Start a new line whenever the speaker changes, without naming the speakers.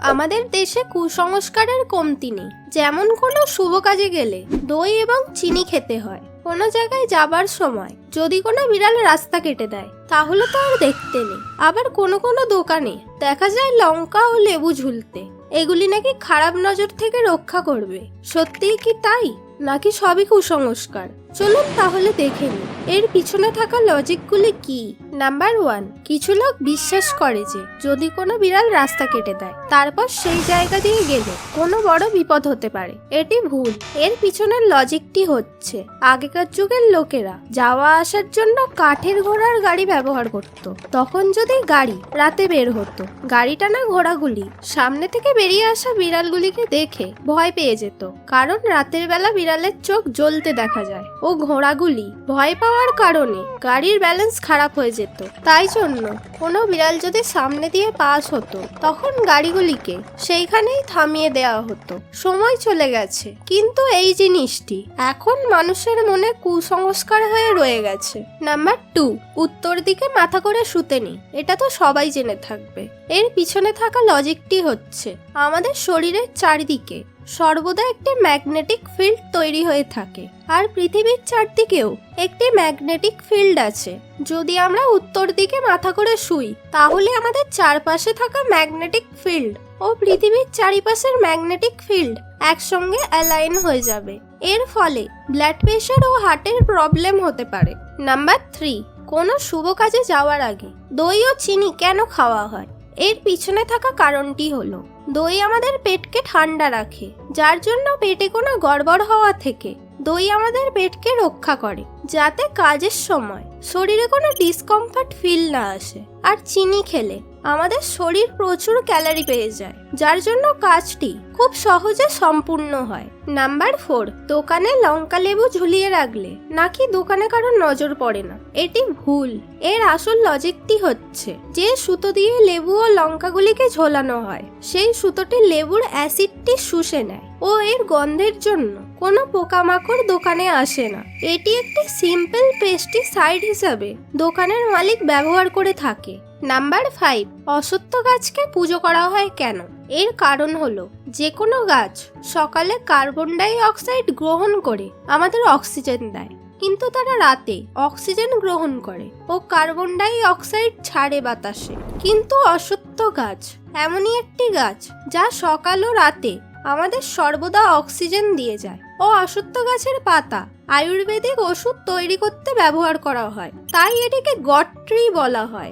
আমাদের দেশে কুসংস্কারের কমতি নেই। যেমন কোনো শুভ কাজে গেলে দই এবং চিনি খেতে হয়। কোনো জায়গায় যাবার সময় যদি কোনো বিড়াল রাস্তা কেটে দেয় তাহলে তো আর দেখতে নেই। আবার কোনো কোনো দোকানে দেখা যায় লঙ্কা ও লেবু ঝুলতে, এগুলি নাকি খারাপ নজর থেকে রক্ষা করবে। সত্যিই কি তাই, নাকি সবই কুসংস্কার? চলুন তাহলে দেখে নিই এর পিছনে থাকা লজিকগুলি কি। নাম্বার 1, কিছু লোক বিশ্বাস করে যে যদি কোনো বিড়াল রাস্তা কেটে দেয় তারপর সেই জায়গা দিয়ে গেলে কোনো বড় বিপদ হতে পারে। এটি ভুল। এর পিছনের লজিকটি হচ্ছে আগেকার যুগের লোকেরা যাওয়া আসার জন্য কাঠের ঘোড়ার গাড়ি ব্যবহার করত। তখন যদি গাড়ি রাতে বের হতো, গাড়ি টানা ঘোড়াগুলি সামনে থেকে বেরিয়ে আসা বিড়ালগুলিকে দেখে ভয় পেয়ে যেত, কারণ রাতের বেলা বিড়ালের চোখ জ্বলতে দেখা যায় ও ঘোড়াগুলি ভয় পাওয়ার কারণে গাড়ির ব্যালেন্স খারাপ হয়ে যেত। তাই জন্য কোনো বিড়াল যদি সামনে দিয়ে পাস হতো তখন গাড়িগুলিকে সেইখানেই থামিয়ে দেওয়া হতো। সময় চলে গেছে, কিন্তু এই জিনিসটি এখন মানুষের মনে কুসংস্কার হয়ে রয়ে গেছে। নাম্বার 2, উত্তর দিকে মাথা করে শুতে নেই। এটা তো সবাই জেনে থাকবে। এর পিছনে থাকা লজিকটি হচ্ছে আমাদের শরীরের চারিদিকে সর্বদা একটি ম্যাগনেটিক ফিল্ড তৈরি হয়ে থাকে, আর পৃথিবীর চারদিকেও একটি ম্যাগনেটিক ফিল্ড আছে। যদি আমরা উত্তর দিকে মাথা করে শুই তাহলে আমাদের চারপাশে থাকা ম্যাগনেটিক ফিল্ড ও পৃথিবীর চারিপাশের ম্যাগনেটিক ফিল্ড একসঙ্গে অ্যালাইন হয়ে যাবে। এর ফলে ব্লাড প্রেশার ও হার্টের প্রবলেম হতে পারে। নাম্বার 3, কোনো শুভ কাজে যাওয়ার আগে দই ও চিনি কেন খাওয়া হয়? এর পিছনে থাকা কারণটি হলো দই আমাদের পেটকে ঠান্ডা রাখে, যার জন্য পেটে কোনো গড়বড় হওয়া থেকে দই আমাদের পেটকে রক্ষা করে, যাতে কাজের সময় শরীরে কোনো ডিসকমফর্ট ফিল না আসে। আর চিনি খেলে আমাদের শরীর প্রচুর ক্যালোরি পেয়ে যায়, যার জন্য কাজটি খুব সহজে সম্পূর্ণ হয়। নাম্বার 4, দোকানে লঙ্কা লেবু ঝুলিয়ে রাখলে নাকি দোকানে কারোর নজর পড়ে না। এটি ভুল। এর আসল লজিকটি হচ্ছে যে সুতো দিয়ে লেবু ও লঙ্কাগুলিকে ঝোলানো হয়, সেই সুতোটি লেবুর অ্যাসিডটি শুষে নেয় ও এর গন্ধের জন্য কোনো পোকামাকড় দোকানে আসে না। এটি একটি সিম্পল পেস্টিসাইড হিসাবে দোকানের মালিক ব্যবহার করে থাকে। নাম্বার 5, অশ্বত্থ গাছকে পুজো করা হয় কেন? এর কারণ হলো যে কোনো গাছ সকালে কার্বন ডাই অক্সাইড গ্রহণ করে আমাদের অক্সিজেন দেয়, কিন্তু তারা রাতে অক্সিজেন গ্রহণ করে ও কার্বন ডাই অক্সাইড ছাড়ে বাতাসে। কিন্তু অশ্বত্থ গাছ এমনই একটি গাছ যা সকাল ও রাতে আমাদের সর্বদা অক্সিজেন দিয়ে যায়। ও অশ্বত্থ গাছের পাতা আয়ুর্বেদিক ওষুধ তৈরি করতে ব্যবহার করা হয়, তাই এটিকে গড ট্রি বলা হয়।